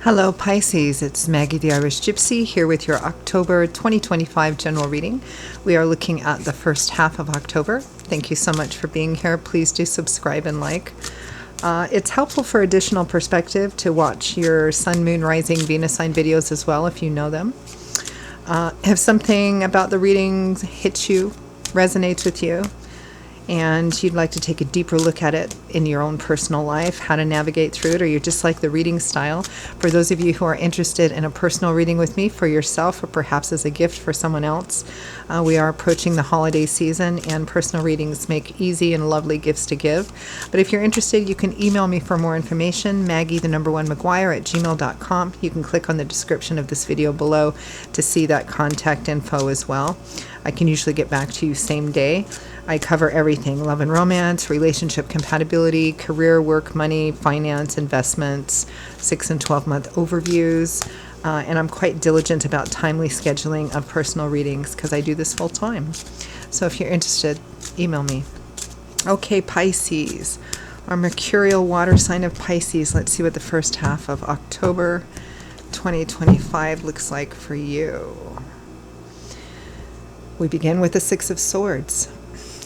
Hello Pisces, it's Maggie the Irish Gypsy here with your October 2025 general reading. We are looking at the first half of October. Thank you so much for being here. Please do subscribe and like. It's helpful for additional perspective to watch your Sun, Moon, Rising, Venus sign videos as well if you know them. If something about the readings hits you, resonates with you, and you'd like to take a deeper look at it in your own personal life, how to navigate through it, or you just like the reading style. For those of you who are interested in a personal reading with me for yourself or perhaps as a gift for someone else, we are approaching the holiday season and personal readings make easy and lovely gifts to give. But if you're interested, you can email me for more information, Maggie1McGuire@gmail.com. You can click on the description of this video below to see that contact info as well. I can usually get back to you same day. I cover everything: love and romance, relationship compatibility, career, work, money, finance, investments, 6 and 12-month overviews, and I'm quite diligent about timely scheduling of personal readings because I do this full time. So if you're interested, email me. Okay, Pisces, our mercurial water sign of Pisces. Let's see what the first half of October 2025 looks like for you. We begin with the Six of Swords.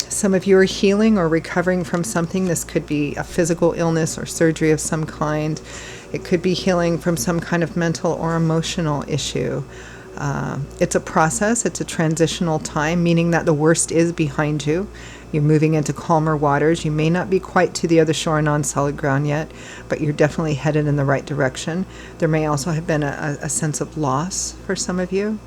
Some of you are healing or recovering from something. This could be a physical illness or surgery of some kind. It could be healing from some kind of mental or emotional issue. It's a process. It's a transitional time, meaning that the worst is behind you. You're moving into calmer waters. You may not be quite to the other shore and on solid ground yet, but you're definitely headed in the right direction. There may also have been a sense of loss for some of you.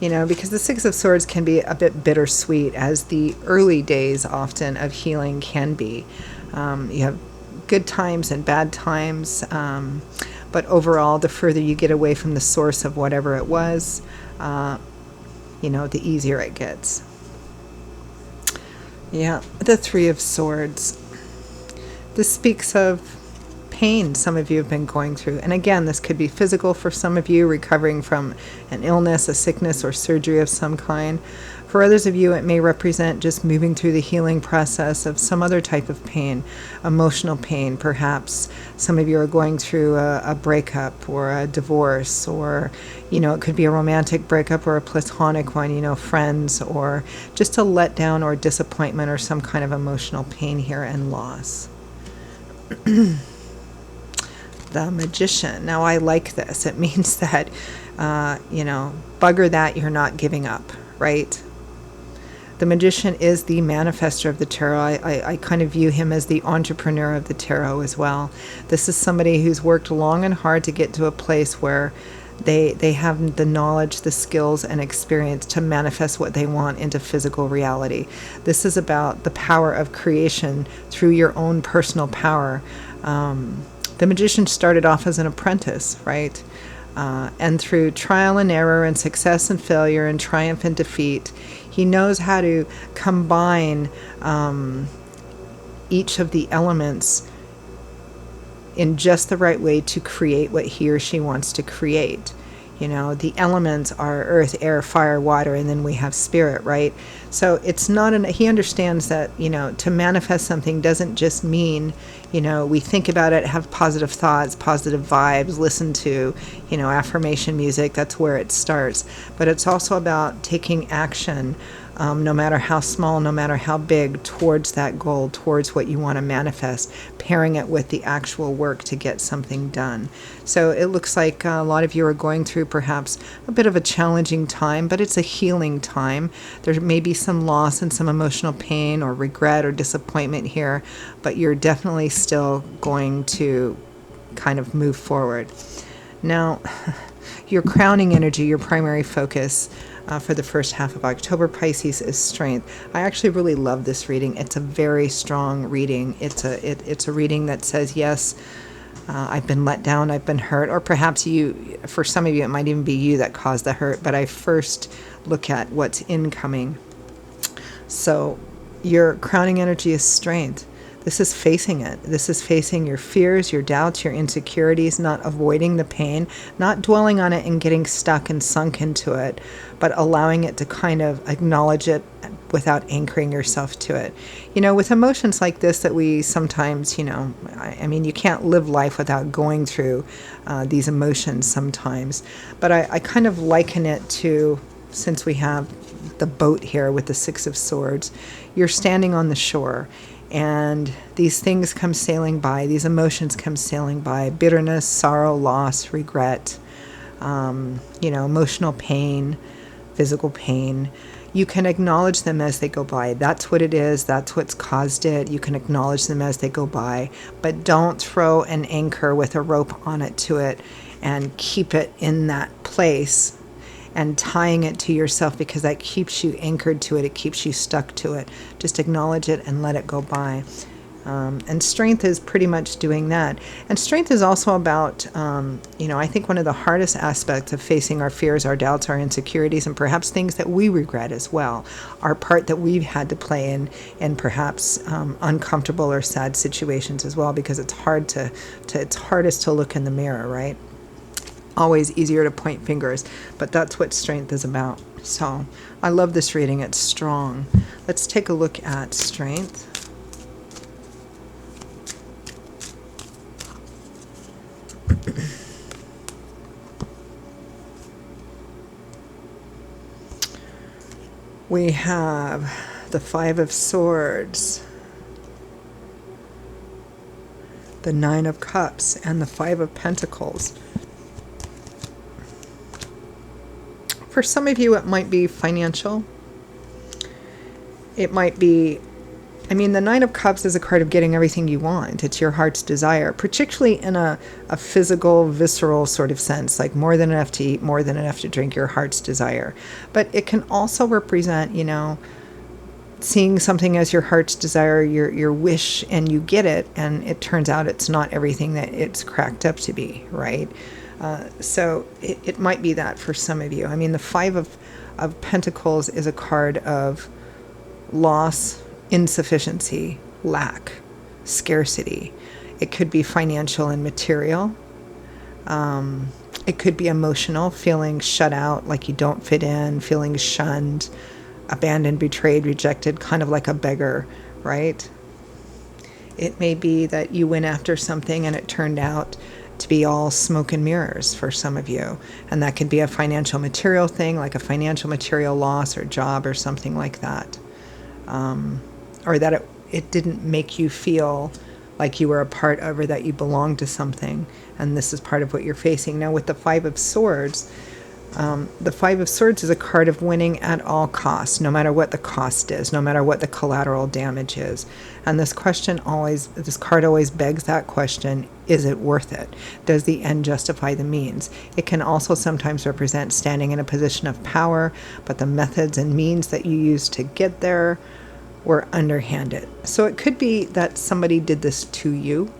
You know, because the Six of Swords can be a bit bittersweet, as the early days often of healing can be. You have good times and bad times, but overall, the further you get away from the source of whatever it was, the easier it gets. Yeah, the Three of Swords. This speaks of pain some of you have been going through. And again, this could be physical for some of you, recovering from an illness, a sickness, or surgery of some kind. For others of you, it may represent just moving through the healing process of some other type of pain, emotional pain. Perhaps some of you are going through a breakup or a divorce, or, it could be a romantic breakup or a platonic one, friends, or just a letdown or disappointment or some kind of emotional pain here and loss. The Magician. Now, I like this. It means that, bugger that, you're not giving up, right? The Magician is the manifester of the tarot. I kind of view him as the entrepreneur of the tarot as well. This is somebody who's worked long and hard to get to a place where they have the knowledge, the skills, and experience to manifest what they want into physical reality. This is about the power of creation through your own personal power. The Magician started off as an apprentice, right? And through trial and error and success and failure and triumph and defeat, he knows how to combine each of the elements in just the right way to create what he or she wants to create. The elements are earth, air, fire, water, and then we have spirit, right? So it's not he understands that, to manifest something doesn't just mean, we think about it, have positive thoughts, positive vibes, listen to, affirmation music. That's where it starts. But it's also about taking action, no matter how small, no matter how big, towards that goal, towards what you want to manifest, pairing it with the actual work to get something done. So it looks like a lot of you are going through perhaps a bit of a challenging time, but it's a healing time. There may be some loss and some emotional pain or regret or disappointment here, but you're definitely still going to kind of move forward. Now, your crowning energy, your primary focus, for the first half of October, Pisces, is strength. I actually really love this reading. It's a very strong reading. It's a reading that says, yes, I've been let down, I've been hurt, or perhaps for some of you, it might even be you that caused the hurt, but I first look at what's incoming. So your crowning energy is strength. This is facing it. This is facing your fears, your doubts, your insecurities, not avoiding the pain, not dwelling on it and getting stuck and sunk into it, but allowing it to kind of acknowledge it without anchoring yourself to it. With emotions like this that we sometimes, I mean, you can't live life without going through these emotions sometimes. But I kind of liken it to, since we have the boat here with the Six of Swords, you're standing on the shore. And these things come sailing by, these emotions come sailing by, bitterness, sorrow, loss, regret, emotional pain, physical pain. You can acknowledge them as they go by. That's what it is. That's what's caused it. You can acknowledge them as they go by. But don't throw an anchor with a rope on it to it and keep it in that place and tying it to yourself, because that keeps you anchored to it. It keeps you stuck to it. Just acknowledge it and let it go by. And strength is pretty much doing that. And strength is also about, I think one of the hardest aspects of facing our fears, our doubts, our insecurities, and perhaps things that we regret as well, our part that we've had to play in perhaps uncomfortable or sad situations as well, because it's hardest to look in the mirror, right? Always easier to point fingers, but that's what strength is about. So I love this reading. It's strong. Let's take a look at strength. We have the Five of Swords, the Nine of Cups, and the Five of Pentacles. For some of you, it might be financial. It might be, the Nine of Cups is a card of getting everything you want. It's your heart's desire, particularly in a physical, visceral sort of sense, like more than enough to eat, more than enough to drink, your heart's desire. But it can also represent, seeing something as your heart's desire, your wish, and you get it, and it turns out it's not everything that it's cracked up to be, right? So it might be that for some of you. The Five of Pentacles is a card of loss, insufficiency, lack, scarcity. It could be financial and material. It could be emotional, feeling shut out, like you don't fit in, feeling shunned, abandoned, betrayed, rejected, kind of like a beggar, right? It may be that you went after something and it turned out to be all smoke and mirrors for some of you. And that could be a financial material thing, like a financial material loss or job or something like that. Or that it didn't make you feel like you were a part of, or that you belonged to something. And this is part of what you're facing. Now with the Five of Swords, the Five of Swords is a card of winning at all costs, no matter what the cost is, no matter what the collateral damage is. And this card always begs that question, is it worth it? Does the end justify the means? It can also sometimes represent standing in a position of power, but the methods and means that you used to get there were underhanded. So it could be that somebody did this to you.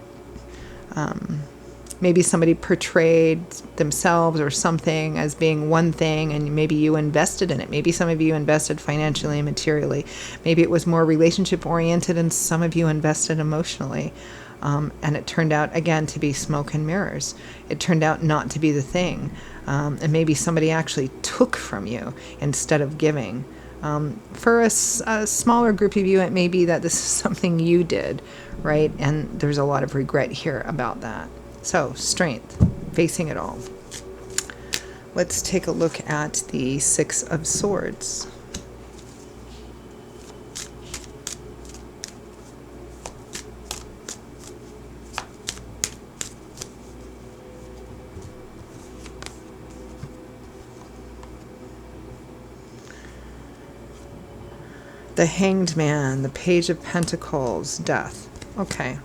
Maybe somebody portrayed themselves or something as being one thing, and maybe you invested in it. Maybe some of you invested financially and materially. Maybe it was more relationship oriented, and some of you invested emotionally. And it turned out, again, to be smoke and mirrors. It turned out not to be the thing. And maybe somebody actually took from you instead of giving. For a smaller group of you, it may be that this is something you did, right? And there's a lot of regret here about that. So, strength, facing it all. Let's take a look at the Six of Swords. The Hanged Man, the Page of Pentacles, Death. Okay.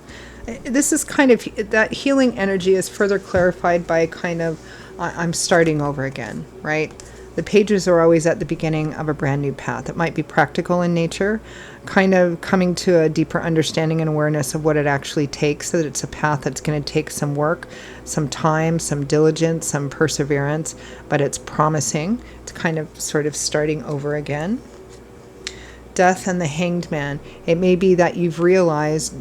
This is kind of, that healing energy is further clarified by kind of, I'm starting over again, right? The pages are always at the beginning of a brand new path. It might be practical in nature, kind of coming to a deeper understanding and awareness of what it actually takes, so that it's a path that's going to take some work, some time, some diligence, some perseverance, but it's promising. It's kind of sort of starting over again. Death and the Hanged Man. It may be that you've realized,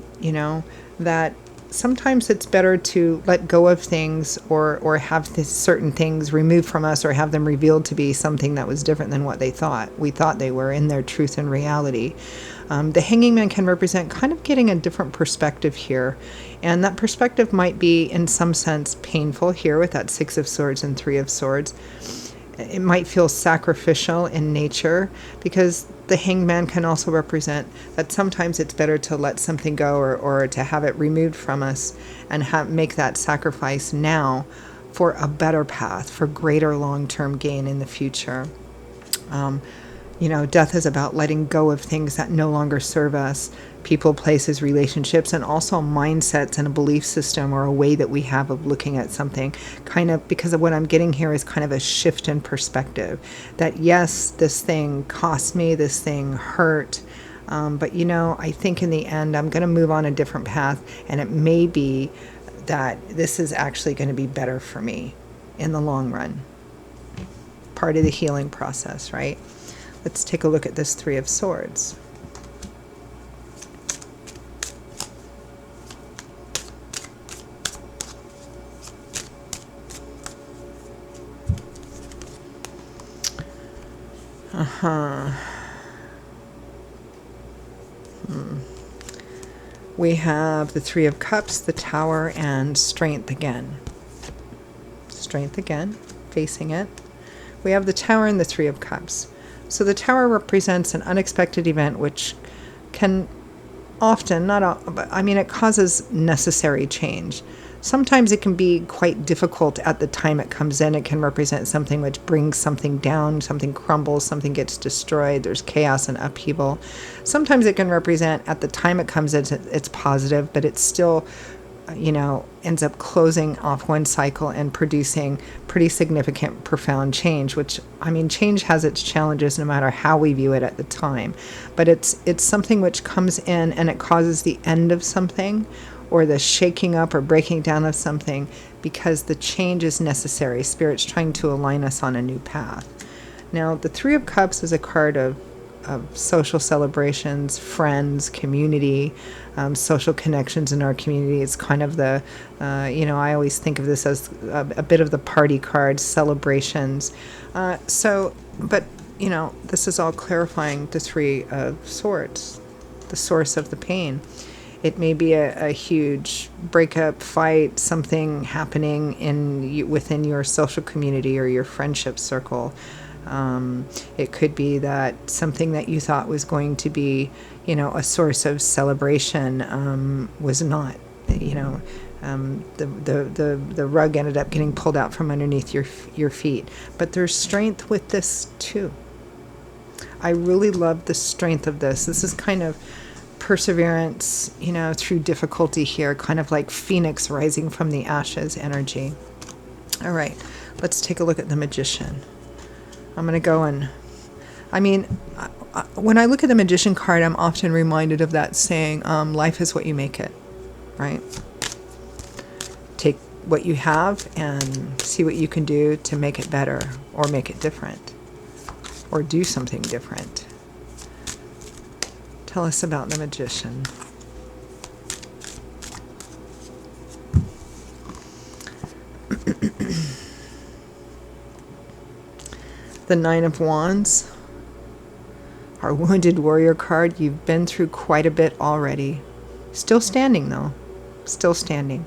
that sometimes it's better to let go of things, or have this certain things removed from us, or have them revealed to be something that was different than what we thought they were in their truth and reality. The Hanging Man can represent kind of getting a different perspective here. And that perspective might be, in some sense, painful here with that Six of Swords and Three of Swords. It might feel sacrificial in nature, because the Hanged Man can also represent that sometimes it's better to let something go, or to have it removed from us, and make that sacrifice now for a better path, for greater long-term gain in the future. Death is about letting go of things that no longer serve us, people, places, relationships, and also mindsets and a belief system, or a way that we have of looking at something. Kind of, because of what I'm getting here is kind of a shift in perspective. That yes, this thing cost me, this thing hurt, but I think in the end I'm going to move on a different path, and it may be that this is actually going to be better for me in the long run. Part of the healing process, right? Let's take a look at this Three of Swords. We have the Three of Cups, the Tower, and Strength again. Strength again, facing it. We have the Tower and the Three of Cups. So the Tower represents an unexpected event, which can often, not all, but it causes necessary change. Sometimes it can be quite difficult at the time it comes in. It can represent something which brings something down, something crumbles, something gets destroyed, there's chaos and upheaval. Sometimes it can represent, at the time it comes in, it's positive, but it's still, ends up closing off one cycle and producing pretty significant, profound change, which, change has its challenges no matter how we view it at the time. But it's something which comes in and it causes the end of something, or the shaking up or breaking down of something, because the change is necessary. Spirit's trying to align us on a new path. Now, the Three of Cups is a card of social celebrations, friends, community, social connections in our community. It's kind of the, I always think of this as a bit of the party card, celebrations. But this is all clarifying the Three of Swords, the source of the pain. It may be a huge breakup, fight, something happening within your social community or your friendship circle. It could be that something that you thought was going to be, a source of celebration, was not. The rug ended up getting pulled out from underneath your feet. But there's strength with this too. I really love the strength of this. This is kind of perseverance, through difficulty here, kind of like Phoenix rising from the ashes energy. All right, let's take a look at the Magician. I'm going to go and, when I look at the Magician card, I'm often reminded of that saying, life is what you make it, right? Take what you have and see what you can do to make it better, or make it different, or do something different. Tell us about the Magician. The Nine of Wands, our Wounded Warrior card. You've been through quite a bit already. Still standing, though. Still standing.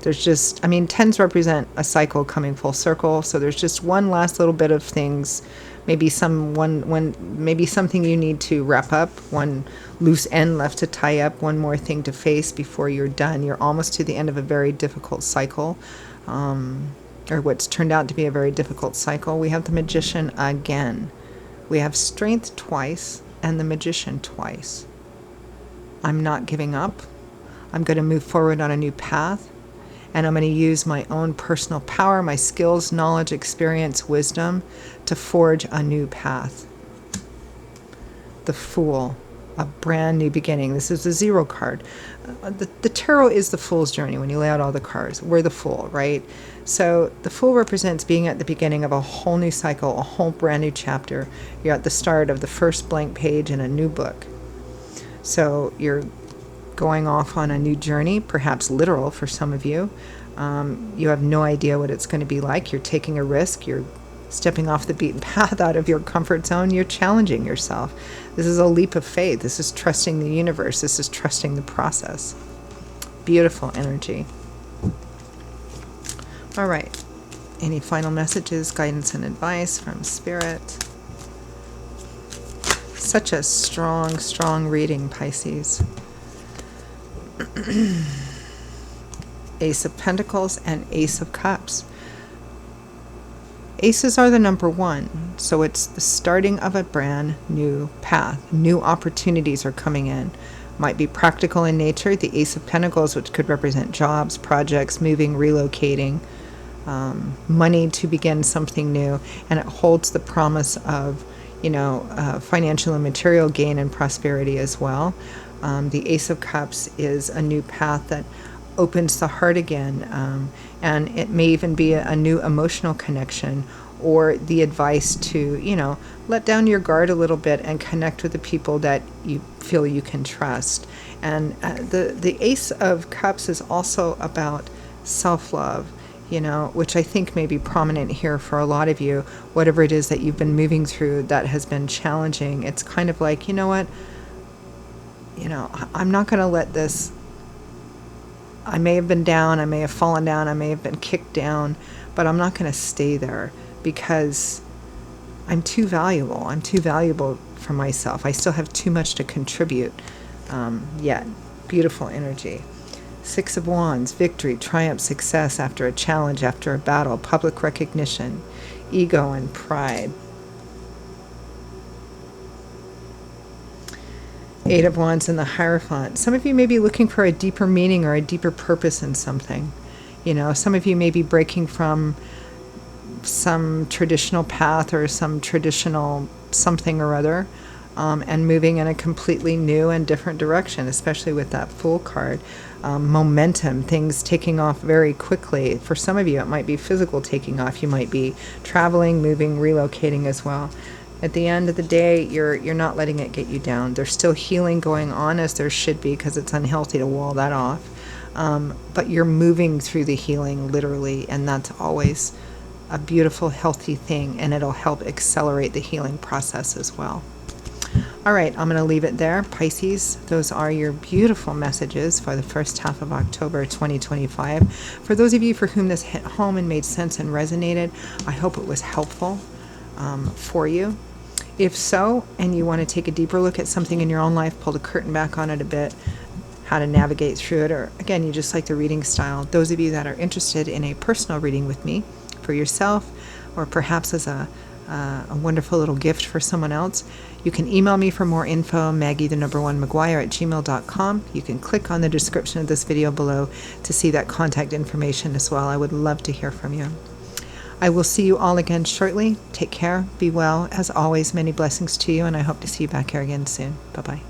There's just, tens represent a cycle coming full circle, so there's just one last little bit of things. Maybe something you need to wrap up, one loose end left to tie up, one more thing to face before you're done. You're almost to the end of a very difficult cycle, or what's turned out to be a very difficult cycle. We have the Magician again. We have Strength twice and the Magician twice. I'm not giving up. I'm going to move forward on a new path, and I'm going to use my own personal power, my skills, knowledge, experience, wisdom to forge a new path. The Fool. a brand new beginning. This is a 0 card. The tarot is the Fool's journey when you lay out all the cards. We're the Fool, right? So the Fool represents being at the beginning of a whole new cycle, a whole brand new chapter. You're at the start of the first blank page in a new book. So you're going off on a new journey, perhaps literal for some of you. You have no idea what it's going to be like. You're taking a risk. You're stepping off the beaten path, out of your comfort zone. You're challenging yourself. This is a leap of faith. This is trusting the universe. This is trusting the process. Beautiful energy. All right. Any final messages, guidance, and advice from Spirit? Such a strong, strong reading, Pisces. Ace of Pentacles and Ace of Cups. Aces are the number 1, so it's the starting of a brand new path. New opportunities are coming in. Might be practical in nature. The Ace of Pentacles, which could represent jobs, projects, moving, relocating, money to begin something new, and it holds the promise of, financial and material gain and prosperity as well. The Ace of Cups is a new path that opens the heart again, and it may even be a new emotional connection, or the advice to, let down your guard a little bit and connect with the people that you feel you can trust. And the Ace of Cups is also about self-love, which I think may be prominent here for a lot of you. Whatever it is that you've been moving through that has been challenging, it's kind of like, what? I'm not going to let this, I may have been down, I may have fallen down, I may have been kicked down, but I'm not going to stay there because I'm too valuable. I'm too valuable for myself. I still have too much to contribute yet. Beautiful energy. 6 of Wands, victory, triumph, success after a challenge, after a battle, public recognition, ego and pride. 8 of Wands and the Hierophant. Some of you may be looking for a deeper meaning or a deeper purpose in something. Some of you may be breaking from some traditional path or some traditional something or other, and moving in a completely new and different direction, especially with that Fool card. Momentum, things taking off very quickly. For some of you, it might be physical taking off. You might be traveling, moving, relocating as well. At the end of the day, you're not letting it get you down. There's still healing going on, as there should be, because it's unhealthy to wall that off. But you're moving through the healing literally, and that's always a beautiful, healthy thing, and it'll help accelerate the healing process as well. All right, I'm going to leave it there. Pisces, those are your beautiful messages for the first half of October 2025. For those of you for whom this hit home and made sense and resonated, I hope it was helpful for you. If so, and you want to take a deeper look at something in your own life, pull the curtain back on it a bit, how to navigate through it, or again, you just like the reading style, those of you that are interested in a personal reading with me for yourself, or perhaps as a wonderful little gift for someone else, you can email me for more info, Maggie1McGuire@gmail.com. You can click on the description of this video below to see that contact information as well. I would love to hear from you. I will see you all again shortly. Take care. Be well. As always, many blessings to you, and I hope to see you back here again soon. Bye-bye.